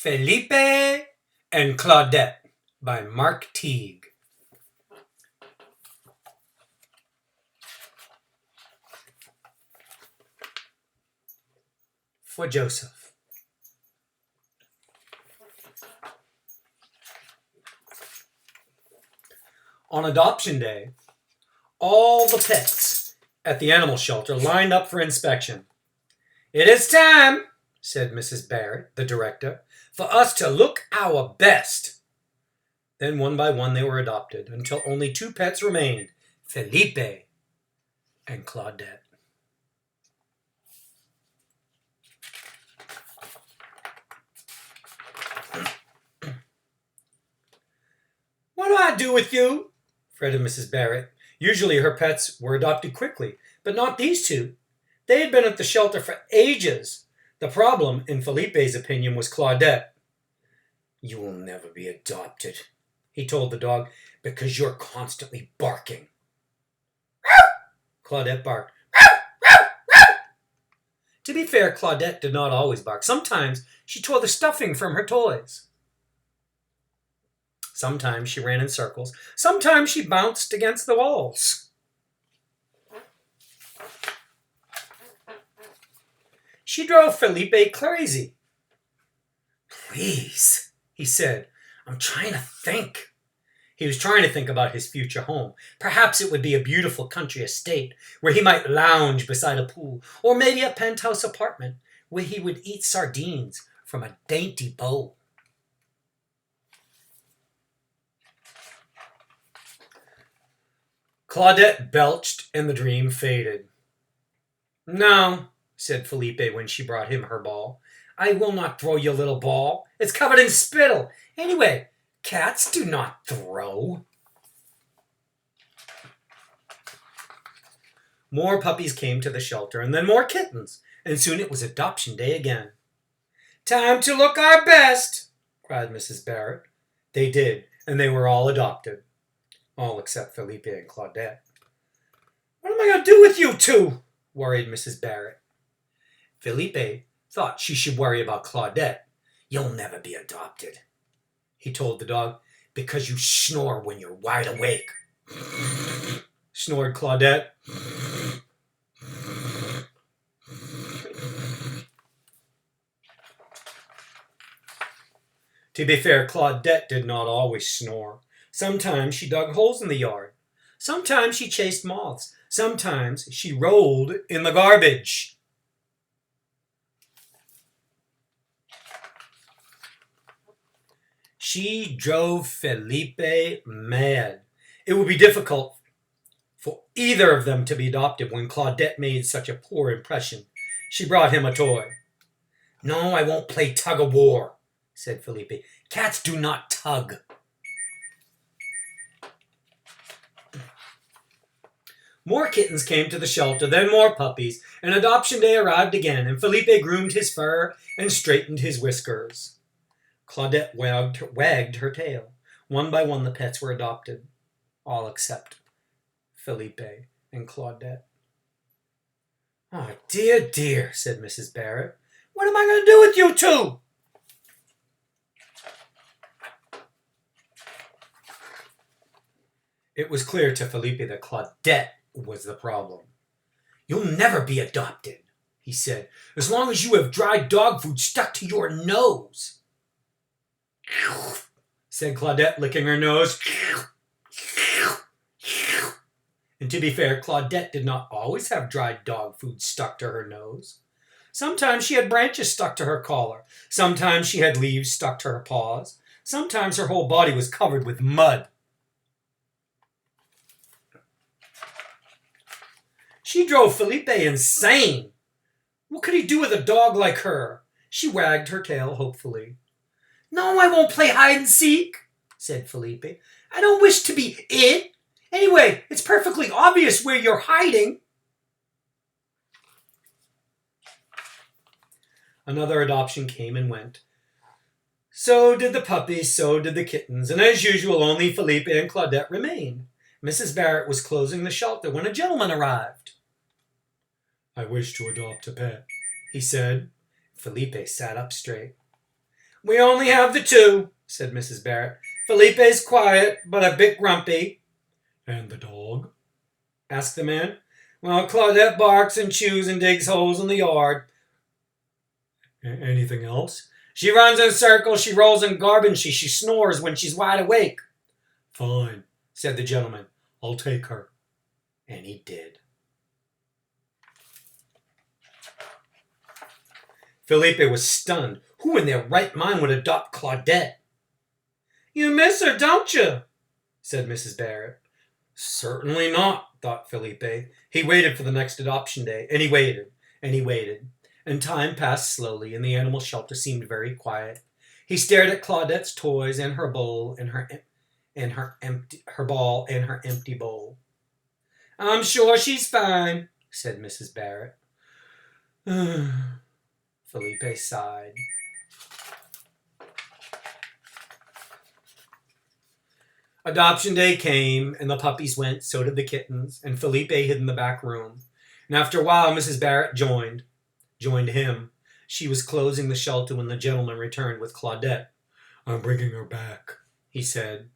Felipe and Claudette by Mark Teague. For Joseph. On adoption day, all the pets at the animal shelter lined up for inspection. "It is time," said Mrs. Barrett, the director, "for us to look our best." Then one by one they were adopted until only two pets remained, Felipe and Claudette. "What do I do with you?" fretted Mrs. Barrett. Usually her pets were adopted quickly, but not these two. They had been at the shelter for ages. The problem, in Felipe's opinion, was Claudette. "You will never be adopted," he told the dog, "because you're constantly barking." Claudette barked. To be fair, Claudette did not always bark. Sometimes she tore the stuffing from her toys. Sometimes she ran in circles. Sometimes she bounced against the walls. She drove Felipe crazy. "Please," he said, "I'm trying to think." He was trying to think about his future home. Perhaps it would be a beautiful country estate where he might lounge beside a pool, or maybe a penthouse apartment where he would eat sardines from a dainty bowl. Claudette belched and the dream faded. "No," said Felipe when she brought him her ball. "I will not throw your little ball. It's covered in spittle. Anyway, cats do not throw." More puppies came to the shelter, and then more kittens, and soon it was adoption day again. "Time to look our best," cried Mrs. Barrett. They did, and they were all adopted. All except Felipe and Claudette. "What am I going to do with you two?" worried Mrs. Barrett. Felipe thought she should worry about Claudette. "You'll never be adopted," he told the dog, "because you snore when you're wide awake." Snored Claudette. To be fair, Claudette did not always snore. Sometimes she dug holes in the yard. Sometimes she chased moths. Sometimes she rolled in the garbage. She drove Felipe mad. It would be difficult for either of them to be adopted when Claudette made such a poor impression. She brought him a toy. "No, I won't play tug-of-war," said Felipe. "Cats do not tug." More kittens came to the shelter, then more puppies, and adoption day arrived again, and Felipe groomed his fur and straightened his whiskers. Claudette wagged her tail. One by one the pets were adopted, all except Felipe and Claudette. "Oh, dear, dear," said Mrs. Barrett. "What am I going to do with you two?" It was clear to Felipe that Claudette was the problem. "You'll never be adopted," he said, "as long as you have dried dog food stuck to your nose." Said Claudette, licking her nose. And to be fair, Claudette did not always have dried dog food stuck to her nose. Sometimes she had branches stuck to her collar. Sometimes she had leaves stuck to her paws. Sometimes her whole body was covered with mud. She drove Felipe insane. What could he do with a dog like her? She wagged her tail hopefully. "No, I won't play hide and seek," said Felipe. "I don't wish to be it. Anyway, it's perfectly obvious where you're hiding." Another adoption came and went. So did the puppies, so did the kittens, and as usual, only Felipe and Claudette remained. Mrs. Barrett was closing the shelter when a gentleman arrived. "I wish to adopt a pet," he said. Felipe sat up straight. We only have the two, said Mrs. Barrett. Felipe's quiet, but a bit grumpy. And the dog? Asked the man. Well, Claudette barks and chews and digs holes in the yard. Anything else? She runs in circles, she rolls in garbage, she snores when she's wide awake. Fine, said the gentleman. I'll take her. And he did. Felipe was stunned. Who in their right mind would adopt Claudette? You miss her, don't you? Said Mrs. Barrett. Certainly not, thought Felipe. He waited for the next adoption day, and he waited, and he waited. And time passed slowly, and the animal shelter seemed very quiet. He stared at Claudette's toys and her bowl and her ball and her empty bowl. I'm sure she's fine, said Mrs. Barrett. Felipe sighed. Adoption day came, and the puppies went, so did the kittens, and Felipe hid in the back room. And after a while, Mrs. Barrett joined him. She was closing the shelter when the gentleman returned with Claudette. I'm bringing her back, he said.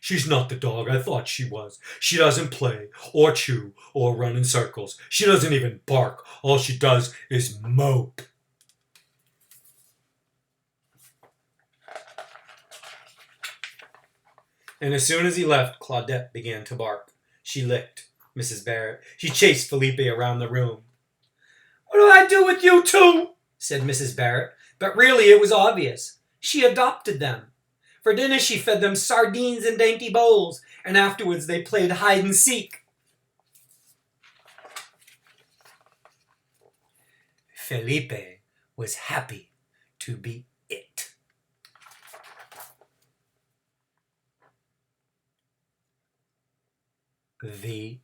She's not the dog I thought she was. She doesn't play, or chew, or run in circles. She doesn't even bark. All she does is mope. And as soon as he left, Claudette began to bark. She licked Mrs. Barrett. She chased Felipe around the room. What do I do with you two? Said Mrs. Barrett. But really it was obvious. She adopted them. For dinner she fed them sardines in dainty bowls, and afterwards they played hide and seek. Felipe was happy to be it. The